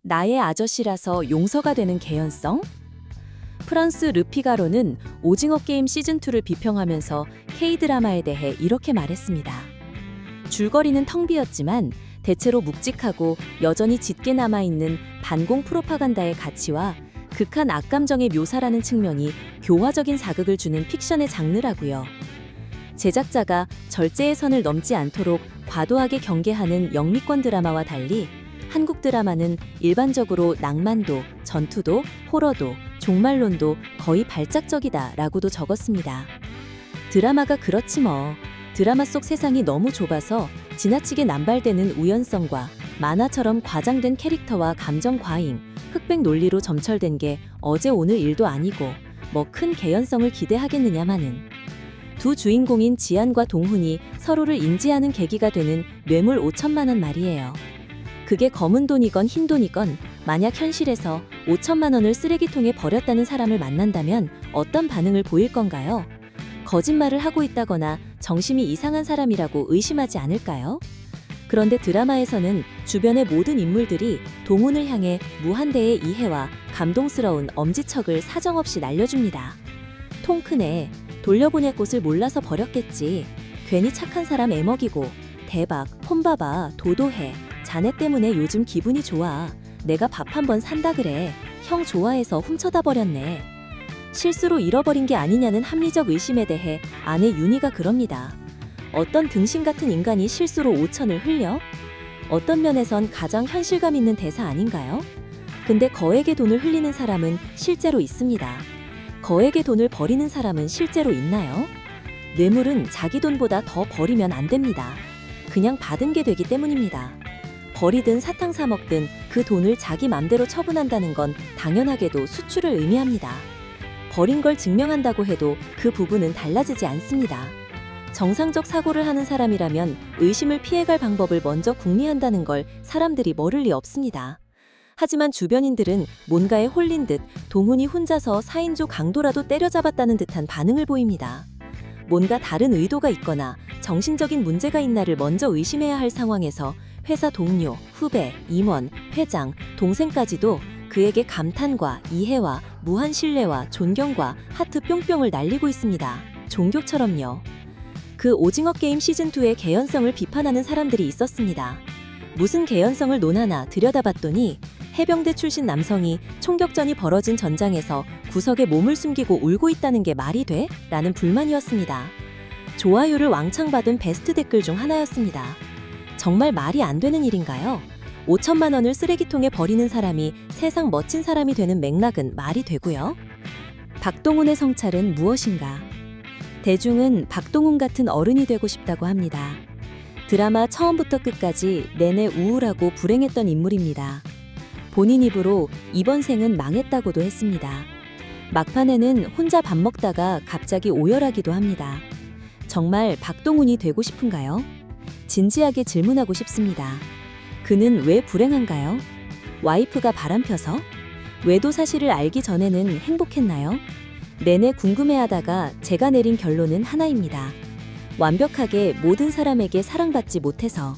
나의 아저씨라서 용서가 되는 개연성? 프랑스 르피가로는 오징어 게임 시즌2를 비평하면서 K-드라마에 대해 이렇게 말했습니다. 줄거리는 텅 비었지만 대체로 묵직하고 여전히 짙게 남아있는 반공 프로파간다의 가치와 극한 악감정의 묘사라는 측면이 교화적인 자극을 주는 픽션의 장르라고요. 제작자가 절제의 선을 넘지 않도록 과도하게 경계하는 영미권 드라마와 달리 한국 드라마는 일반적으로 낭만도, 전투도, 호러도, 종말론도 거의 발작적이다라고도 적었습니다. 드라마가 그렇지 뭐. 드라마 속 세상이 너무 좁아서 지나치게 남발되는 우연성과 만화처럼 과장된 캐릭터와 감정 과잉, 흑백 논리로 점철된 게 어제 오늘 일도 아니고 뭐 큰 개연성을 기대하겠느냐마는. 두 주인공인 지안과 동훈이 서로를 인지하는 계기가 되는 뇌물 5천만 원 말이에요. 그게 검은 돈이건 흰 돈이건 만약 현실에서 5천만 원을 쓰레기통에 버렸다는 사람을 만난다면 어떤 반응을 보일 건가요? 거짓말을 하고 있다거나 정신이 이상한 사람이라고 의심하지 않을까요? 그런데 드라마에서는 주변의 모든 인물들이 동훈을 향해 무한대의 이해와 감동스러운 엄지척을 사정없이 날려줍니다. 통 크네. 돌려보낼 곳을 몰라서 버렸겠지. 괜히 착한 사람 애먹이고. 대박, 폰봐봐, 도도해. 자네 때문에 요즘 기분이 좋아. 내가 밥 한 번 산다 그래. 형 좋아해서 훔쳐다 버렸네. 실수로 잃어버린 게 아니냐는 합리적 의심에 대해 아내 윤희가 그럽니다. 어떤 등신 같은 인간이 실수로 5천을 흘려? 어떤 면에선 가장 현실감 있는 대사 아닌가요? 근데 거액의 돈을 흘리는 사람은 실제로 있습니다. 거액의 돈을 버리는 사람은 실제로 있나요? 뇌물은 자기 돈보다 더 버리면 안 됩니다. 그냥 받은 게 되기 때문입니다. 버리든 사탕 사 먹든 그 돈을 자기 맘대로 처분한다는 건 당연하게도 수출을 의미합니다. 버린 걸 증명한다고 해도 그 부분은 달라지지 않습니다. 정상적 사고를 하는 사람이라면 의심을 피해갈 방법을 먼저 궁리한다는 걸 사람들이 모를 리 없습니다. 하지만 주변인들은 뭔가에 홀린 듯 동훈이 혼자서 4인조 강도라도 때려잡았다는 듯한 반응을 보입니다. 뭔가 다른 의도가 있거나 정신적인 문제가 있나를 먼저 의심해야 할 상황에서 회사 동료, 후배, 임원, 회장, 동생까지도 그에게 감탄과 이해와 무한 신뢰와 존경과 하트 뿅뿅을 날리고 있습니다. 종교처럼요. 그 오징어 게임 시즌2의 개연성을 비판하는 사람들이 있었습니다. 무슨 개연성을 논하나 들여다봤더니 해병대 출신 남성이 총격전이 벌어진 전장에서 구석에 몸을 숨기고 울고 있다는 게 말이 돼? 라는 불만이었습니다. 좋아요를 왕창 받은 베스트 댓글 중 하나였습니다. 정말 말이 안 되는 일인가요? 5천만 원을 쓰레기통에 버리는 사람이 세상 멋진 사람이 되는 맥락은 말이 되고요. 박동훈의 성찰은 무엇인가? 대중은 박동훈 같은 어른이 되고 싶다고 합니다. 드라마 처음부터 끝까지 내내 우울하고 불행했던 인물입니다. 본인 입으로 이번 생은 망했다고도 했습니다. 막판에는 혼자 밥 먹다가 갑자기 오열하기도 합니다. 정말 박동훈이 되고 싶은가요? 진지하게 질문하고 싶습니다. 그는 왜 불행한가요? 와이프가 바람펴서? 외도 사실을 알기 전에는 행복했나요? 내내 궁금해하다가 제가 내린 결론은 하나입니다. 완벽하게 모든 사람에게 사랑받지 못해서.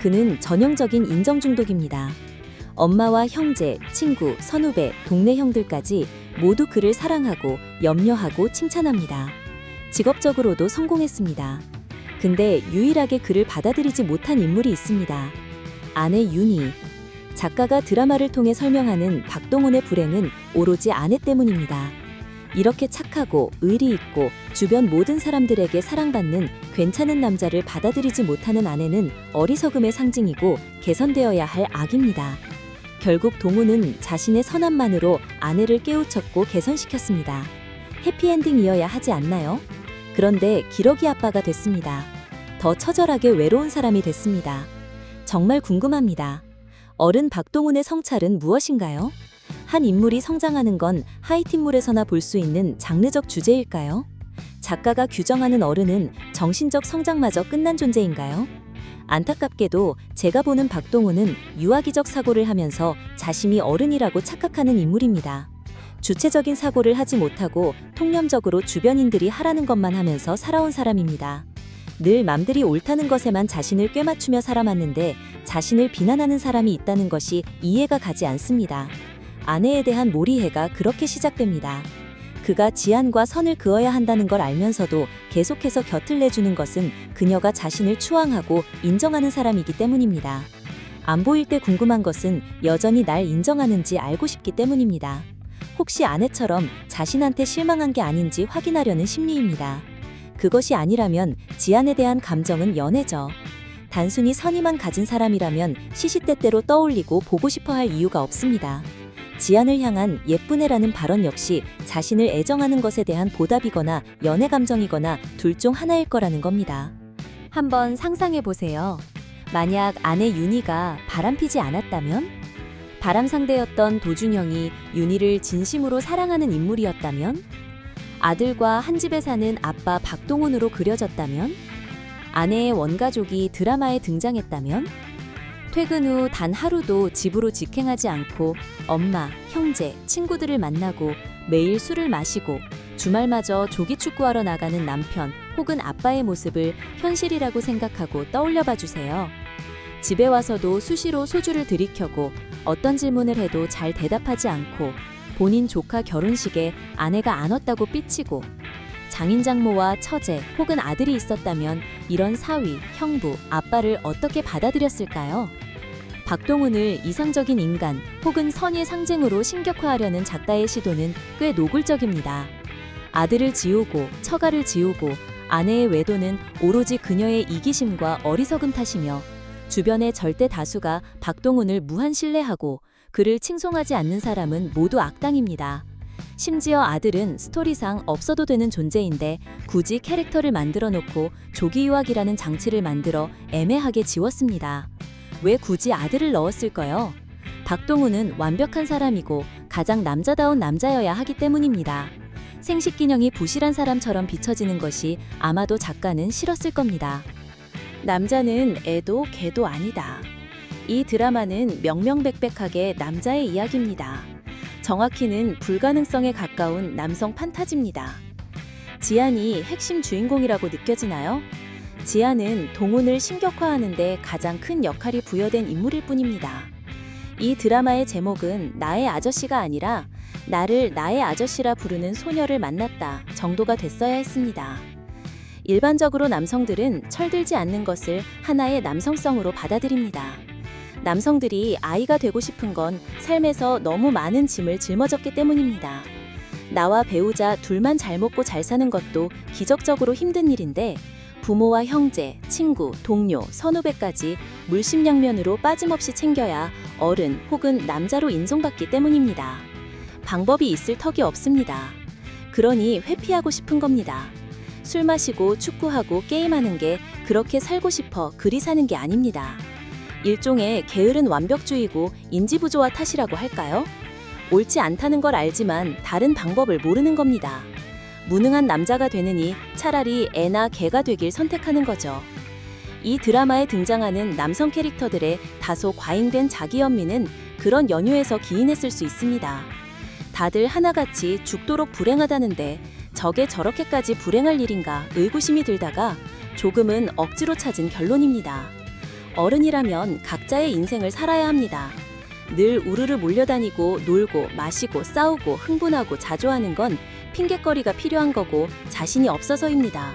그는 전형적인 인정 중독입니다. 엄마와 형제, 친구, 선후배, 동네 형들까지 모두 그를 사랑하고 염려하고 칭찬합니다. 직업적으로도 성공했습니다. 근데 유일하게 그를 받아들이지 못한 인물이 있습니다. 아내 윤희. 작가가 드라마를 통해 설명하는 박동훈의 불행은 오로지 아내 때문입니다. 이렇게 착하고 의리 있고 주변 모든 사람들에게 사랑받는 괜찮은 남자를 받아들이지 못하는 아내는 어리석음의 상징이고 개선되어야 할 악입니다. 결국 동훈은 자신의 선함만으로 아내를 깨우쳤고 개선시켰습니다. 해피엔딩이어야 하지 않나요? 그런데 기러기 아빠가 됐습니다. 더 처절하게 외로운 사람이 됐습니다. 정말 궁금합니다. 어른 박동훈의 성찰은 무엇인가요? 한 인물이 성장하는 건 하이틴물에서나 볼 수 있는 장르적 주제일까요? 작가가 규정하는 어른은 정신적 성장마저 끝난 존재인가요? 안타깝게도 제가 보는 박동훈은 유아기적 사고를 하면서 자신이 어른이라고 착각하는 인물입니다. 주체적인 사고를 하지 못하고 통념적으로 주변인들이 하라는 것만 하면서 살아온 사람입니다. 늘 남들이 옳다는 것에만 자신을 꿰맞추며 살아왔는데 자신을 비난하는 사람이 있다는 것이 이해가 가지 않습니다. 아내에 대한 몰이해가 그렇게 시작됩니다. 그가 지안과 선을 그어야 한다는 걸 알면서도 계속해서 곁을 내주는 것은 그녀가 자신을 추앙하고 인정하는 사람이기 때문입니다. 안 보일 때 궁금한 것은 여전히 날 인정하는지 알고 싶기 때문입니다. 혹시 아내처럼 자신한테 실망한 게 아닌지 확인하려는 심리입니다. 그것이 아니라면 지안에 대한 감정은 연애죠. 단순히 선의만 가진 사람이라면 시시때때로 떠올리고 보고 싶어 할 이유가 없습니다. 지안을 향한 예쁜 애라는 발언 역시 자신을 애정하는 것에 대한 보답이거나 연애 감정이거나 둘 중 하나일 거라는 겁니다. 한번 상상해 보세요. 만약 아내 윤희가 바람피지 않았다면? 바람 상대였던 도준영이 윤희를 진심으로 사랑하는 인물이었다면? 아들과 한 집에 사는 아빠 박동훈으로 그려졌다면? 아내의 원가족이 드라마에 등장했다면? 퇴근 후 단 하루도 집으로 직행하지 않고 엄마, 형제, 친구들을 만나고 매일 술을 마시고 주말마저 조기축구하러 나가는 남편 혹은 아빠의 모습을 현실이라고 생각하고 떠올려봐 주세요. 집에 와서도 수시로 소주를 들이켜고 어떤 질문을 해도 잘 대답하지 않고 본인 조카 결혼식에 아내가 안 왔다고 삐치고 장인장모와 처제 혹은 아들이 있었다면 이런 사위, 형부, 아빠를 어떻게 받아들였을까요? 박동훈을 이상적인 인간 혹은 선의 상징으로 신격화하려는 작가의 시도는 꽤 노골적입니다. 아들을 지우고 처가를 지우고 아내의 외도는 오로지 그녀의 이기심과 어리석음 탓이며 주변의 절대 다수가 박동훈을 무한 신뢰하고 그를 칭송하지 않는 사람은 모두 악당입니다. 심지어 아들은 스토리상 없어도 되는 존재인데 굳이 캐릭터를 만들어 놓고 조기 유학이라는 장치를 만들어 애매하게 지웠습니다. 왜 굳이 아들을 넣었을까요? 박동훈은 완벽한 사람이고 가장 남자다운 남자여야 하기 때문입니다. 생식기능이 부실한 사람처럼 비춰지는 것이 아마도 작가는 싫었을 겁니다. 남자는 애도 개도 아니다. 이 드라마는 명명백백하게 남자의 이야기입니다. 정확히는 불가능성에 가까운 남성 판타지입니다. 지안이 핵심 주인공이라고 느껴지나요? 지안은 동훈을 신격화하는 데 가장 큰 역할이 부여된 인물일 뿐입니다. 이 드라마의 제목은 나의 아저씨가 아니라 나를 나의 아저씨라 부르는 소녀를 만났다 정도가 됐어야 했습니다. 일반적으로 남성들은 철들지 않는 것을 하나의 남성성으로 받아들입니다. 남성들이 아이가 되고 싶은 건 삶에서 너무 많은 짐을 짊어졌기 때문입니다. 나와 배우자 둘만 잘 먹고 잘 사는 것도 기적적으로 힘든 일인데 부모와 형제, 친구, 동료, 선후배까지 물심양면으로 빠짐없이 챙겨야 어른 혹은 남자로 인정받기 때문입니다. 방법이 있을 턱이 없습니다. 그러니 회피하고 싶은 겁니다. 술 마시고 축구하고 게임하는 게 그렇게 살고 싶어 그리 사는 게 아닙니다. 일종의 게으른 완벽주의고 인지부조화 탓이라고 할까요? 옳지 않다는 걸 알지만 다른 방법을 모르는 겁니다. 무능한 남자가 되느니 차라리 애나 개가 되길 선택하는 거죠. 이 드라마에 등장하는 남성 캐릭터들의 다소 과잉된 자기연민은 그런 연유에서 기인했을 수 있습니다. 다들 하나같이 죽도록 불행하다는데 저게 저렇게까지 불행할 일인가 의구심이 들다가 조금은 억지로 찾은 결론입니다. 어른이라면 각자의 인생을 살아야 합니다. 늘 우르르 몰려다니고 놀고 마시고 싸우고 흥분하고 자조하는 건 핑곗거리가 필요한 거고 자신이 없어서입니다.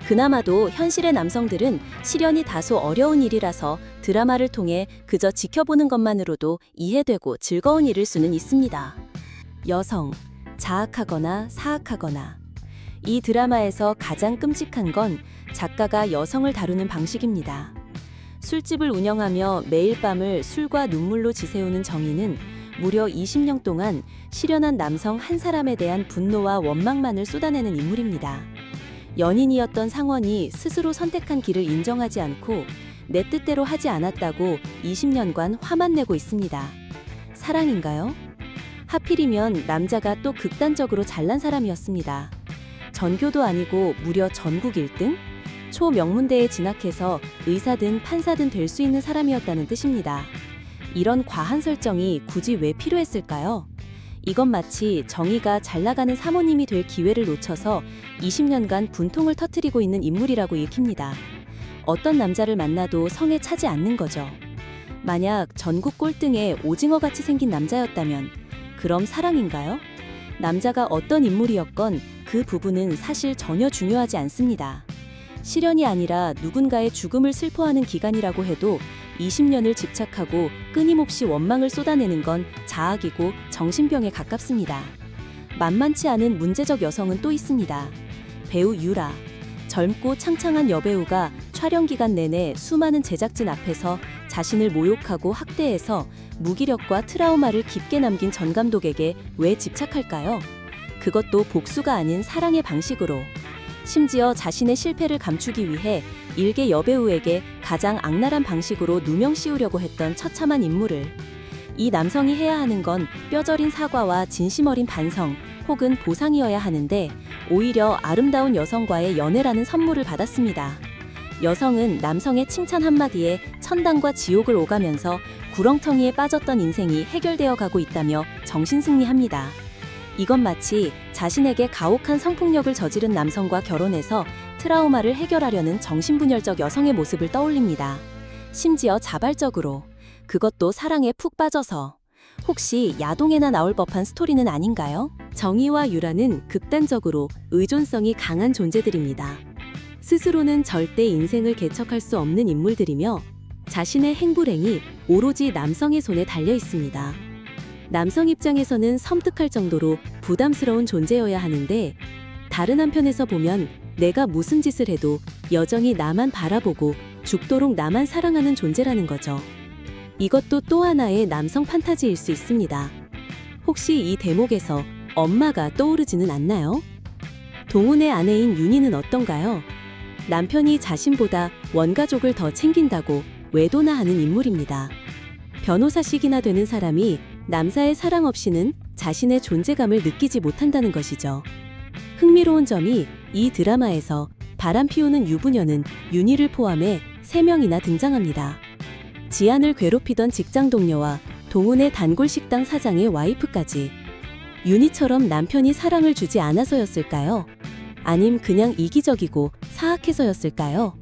그나마도 현실의 남성들은 실현이 다소 어려운 일이라서 드라마를 통해 그저 지켜보는 것만으로도 이해되고 즐거운 일일 수는 있습니다. 여성, 자학하거나 사학하거나. 이 드라마에서 가장 끔찍한 건 작가가 여성을 다루는 방식입니다. 술집을 운영하며 매일 밤을 술과 눈물로 지새우는 정희는 무려 20년 동안 실연한 남성 한 사람에 대한 분노와 원망만을 쏟아내는 인물입니다. 연인이었던 상원이 스스로 선택한 길을 인정하지 않고 내 뜻대로 하지 않았다고 20년간 화만 내고 있습니다. 사랑인가요? 하필이면 남자가 또 극단적으로 잘난 사람이었습니다. 전교도 아니고 무려 전국 1등? 초명문대에 진학해서 의사든 판사든 될 수 있는 사람이었다는 뜻입니다. 이런 과한 설정이 굳이 왜 필요했을까요? 이건 마치 정의가 잘 나가는 사모님이 될 기회를 놓쳐서 20년간 분통을 터뜨리고 있는 인물이라고 읽힙니다. 어떤 남자를 만나도 성에 차지 않는 거죠. 만약 전국 꼴등에 오징어같이 생긴 남자였다면 그럼 사랑인가요? 남자가 어떤 인물이었건 그 부분은 사실 전혀 중요하지 않습니다. 실연이 아니라 누군가의 죽음을 슬퍼하는 기간이라고 해도 20년을 집착하고 끊임없이 원망을 쏟아내는 건 자학이고 정신병에 가깝습니다. 만만치 않은 문제적 여성은 또 있습니다. 배우 유라. 젊고 창창한 여배우가 촬영 기간 내내 수많은 제작진 앞에서 자신을 모욕하고 학대해서 무기력과 트라우마를 깊게 남긴 전 감독에게 왜 집착할까요? 그것도 복수가 아닌 사랑의 방식으로. 심지어 자신의 실패를 감추기 위해 일개 여배우에게 가장 악랄한 방식으로 누명 씌우려고 했던 처참한 인물을. 이 남성이 해야 하는 건 뼈저린 사과와 진심 어린 반성 혹은 보상이어야 하는데 오히려 아름다운 여성과의 연애라는 선물을 받았습니다. 여성은 남성의 칭찬 한마디에 천당과 지옥을 오가면서 구렁텅이에 빠졌던 인생이 해결되어 가고 있다며 정신승리합니다. 이건 마치 자신에게 가혹한 성폭력을 저지른 남성과 결혼해서 트라우마를 해결하려는 정신분열적 여성의 모습을 떠올립니다. 심지어 자발적으로. 그것도 사랑에 푹 빠져서. 혹시 야동에나 나올 법한 스토리는 아닌가요? 정의와 유라는 극단적으로 의존성이 강한 존재들입니다. 스스로는 절대 인생을 개척할 수 없는 인물들이며 자신의 행불행이 오로지 남성의 손에 달려 있습니다. 남성 입장에서는 섬뜩할 정도로 부담스러운 존재여야 하는데 다른 한편에서 보면 내가 무슨 짓을 해도 여전히 나만 바라보고 죽도록 나만 사랑하는 존재라는 거죠. 이것도 또 하나의 남성 판타지일 수 있습니다. 혹시 이 대목에서 엄마가 떠오르지는 않나요? 동훈의 아내인 윤희는 어떤가요? 남편이 자신보다 원가족을 더 챙긴다고 외도나 하는 인물입니다. 변호사식이나 되는 사람이 남자의 사랑 없이는 자신의 존재감을 느끼지 못한다는 것이죠. 흥미로운 점이 이 드라마에서 바람 피우는 유부녀는 윤희를 포함해 3명이나 등장합니다. 지안을 괴롭히던 직장 동료와 동훈의 단골 식당 사장의 와이프까지. 윤희처럼 남편이 사랑을 주지 않아서였을까요? 아님 그냥 이기적이고 사악해서였을까요?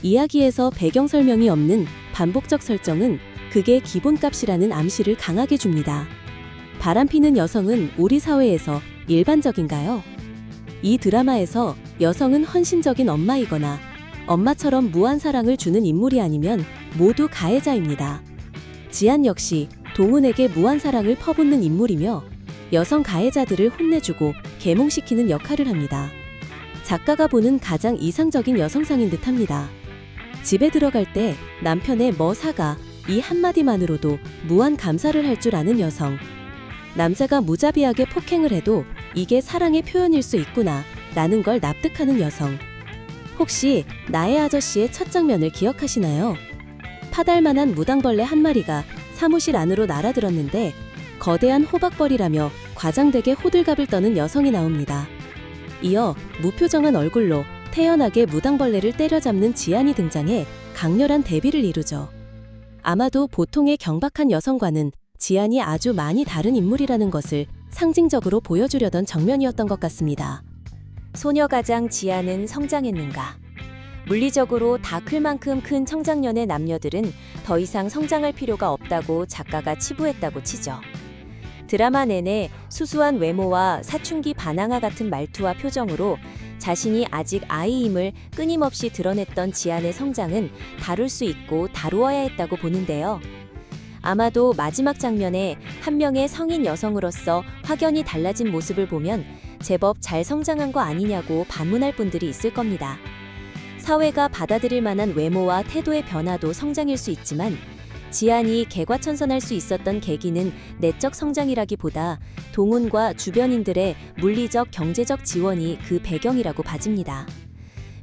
이야기에서 배경 설명이 없는 반복적 설정은 그게 기본값이라는 암시를 강하게 줍니다. 바람피는 여성은 우리 사회에서 일반적인가요? 이 드라마에서 여성은 헌신적인 엄마이거나 엄마처럼 무한 사랑을 주는 인물이 아니면 모두 가해자입니다. 지안 역시 동훈에게 무한 사랑을 퍼붓는 인물이며 여성 가해자들을 혼내주고 계몽시키는 역할을 합니다. 작가가 보는 가장 이상적인 여성상인 듯합니다. 집에 들어갈 때 남편의 뭐 사가 이 한마디만으로도 무한 감사를 할 줄 아는 여성. 남자가 무자비하게 폭행을 해도 이게 사랑의 표현일 수 있구나 라는 걸 납득하는 여성. 혹시 나의 아저씨의 첫 장면을 기억하시나요? 파달만한 무당벌레 한 마리가 사무실 안으로 날아들었는데 거대한 호박벌이라며 과장되게 호들갑을 떠는 여성이 나옵니다. 이어 무표정한 얼굴로 태연하게 무당벌레를 때려잡는 지안이 등장해 강렬한 대비를 이루죠. 아마도 보통의 경박한 여성과는 지안이 아주 많이 다른 인물이라는 것을 상징적으로 보여주려던 정면이었던 것 같습니다. 소녀가장 지안은 성장했는가? 물리적으로 다 클 만큼 큰 청장년의 남녀들은 더 이상 성장할 필요가 없다고 작가가 치부했다고 치죠. 드라마 내내 수수한 외모와 사춘기 반항아 같은 말투와 표정으로 자신이 아직 아이임을 끊임없이 드러냈던 지안의 성장은 다룰 수 있고 다루어야 했다고 보는데요. 아마도 마지막 장면에 한 명의 성인 여성으로서 확연히 달라진 모습을 보면 제법 잘 성장한 거 아니냐고 반문할 분들이 있을 겁니다. 사회가 받아들일 만한 외모와 태도의 변화도 성장일 수 있지만 지안이 개과천선할 수 있었던 계기는 내적 성장이라기보다 동훈과 주변인들의 물리적 경제적 지원이 그 배경이라고 봐집니다.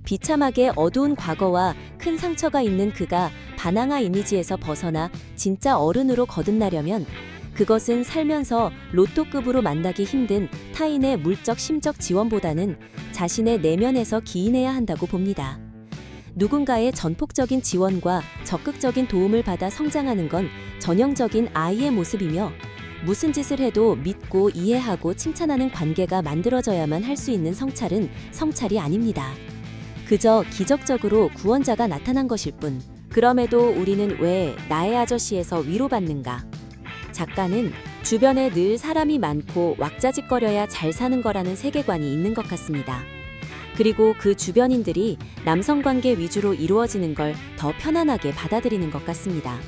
비참하게 어두운 과거와 큰 상처가 있는 그가 반항아 이미지에서 벗어나 진짜 어른으로 거듭나려면 그것은 살면서 로또급으로 만나기 힘든 타인의 물적 심적 지원보다는 자신의 내면에서 기인해야 한다고 봅니다. 누군가의 전폭적인 지원과 적극적인 도움을 받아 성장하는 건 전형적인 아이의 모습이며 무슨 짓을 해도 믿고 이해하고 칭찬하는 관계가 만들어져야만 할 수 있는 성찰은 성찰이 아닙니다. 그저 기적적으로 구원자가 나타난 것일 뿐. 그럼에도 우리는 왜 나의 아저씨에서 위로받는가? 작가는 주변에 늘 사람이 많고 왁자지껄여야 잘 사는 거라는 세계관이 있는 것 같습니다. 그리고 그 주변인들이 남성 관계 위주로 이루어지는 걸 더 편안하게 받아들이는 것 같습니다.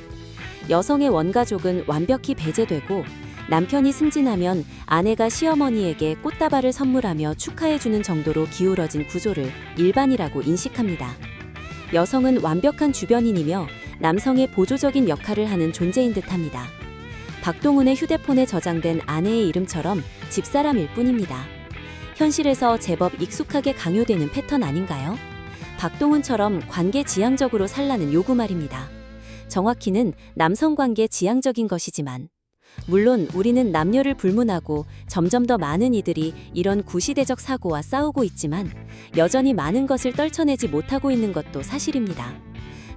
여성의 원가족은 완벽히 배제되고 남편이 승진하면 아내가 시어머니에게 꽃다발을 선물하며 축하해주는 정도로 기울어진 구조를 일반이라고 인식합니다. 여성은 완벽한 주변인이며 남성의 보조적인 역할을 하는 존재인 듯합니다. 박동훈의 휴대폰에 저장된 아내의 이름처럼 집사람일 뿐입니다. 현실에서 제법 익숙하게 강요되는 패턴 아닌가요? 박동훈처럼 관계 지향적으로 살라는 요구 말입니다. 정확히는 남성 관계 지향적인 것이지만, 물론 우리는 남녀를 불문하고 점점 더 많은 이들이 이런 구시대적 사고와 싸우고 있지만 여전히 많은 것을 떨쳐내지 못하고 있는 것도 사실입니다.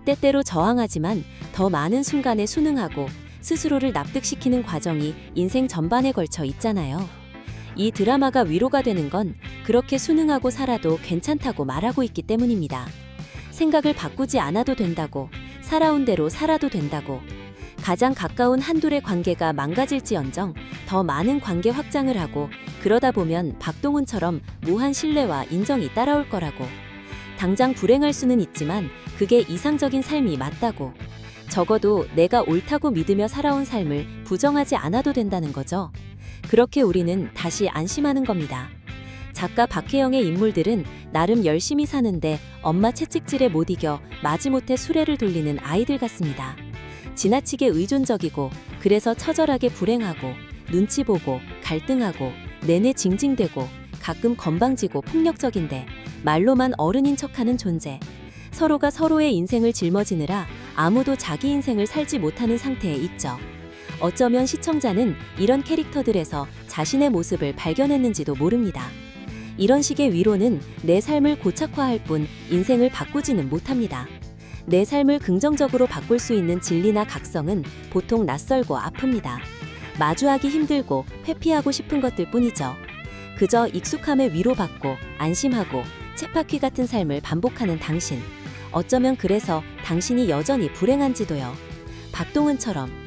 때때로 저항하지만 더 많은 순간에 순응하고 스스로를 납득시키는 과정이 인생 전반에 걸쳐 있잖아요. 이 드라마가 위로가 되는 건 그렇게 순응하고 살아도 괜찮다고 말하고 있기 때문입니다. 생각을 바꾸지 않아도 된다고, 살아온 대로 살아도 된다고, 가장 가까운 한둘의 관계가 망가질지언정 더 많은 관계 확장을 하고 그러다 보면 박동훈처럼 무한 신뢰와 인정이 따라올 거라고, 당장 불행할 수는 있지만 그게 이상적인 삶이 맞다고, 적어도 내가 옳다고 믿으며 살아온 삶을 부정하지 않아도 된다는 거죠. 그렇게 우리는 다시 안심하는 겁니다. 작가 박혜영의 인물들은 나름 열심히 사는데 엄마 채찍질에 못 이겨 마지못해 수레를 돌리는 아이들 같습니다. 지나치게 의존적이고 그래서 처절하게 불행하고 눈치 보고 갈등하고 내내 징징대고 가끔 건방지고 폭력적인데 말로만 어른인 척하는 존재. 서로가 서로의 인생을 짊어지느라 아무도 자기 인생을 살지 못하는 상태에 있죠. 어쩌면 시청자는 이런 캐릭터들에서 자신의 모습을 발견했는지도 모릅니다. 이런 식의 위로는 내 삶을 고착화할 뿐 인생을 바꾸지는 못합니다. 내 삶을 긍정적으로 바꿀 수 있는 진리나 각성은 보통 낯설고 아픕니다. 마주하기 힘들고 회피하고 싶은 것들 뿐이죠. 그저 익숙함에 위로받고 안심하고 쳇바퀴 같은 삶을 반복하는 당신. 어쩌면 그래서 당신이 여전히 불행한지도요. 박동훈처럼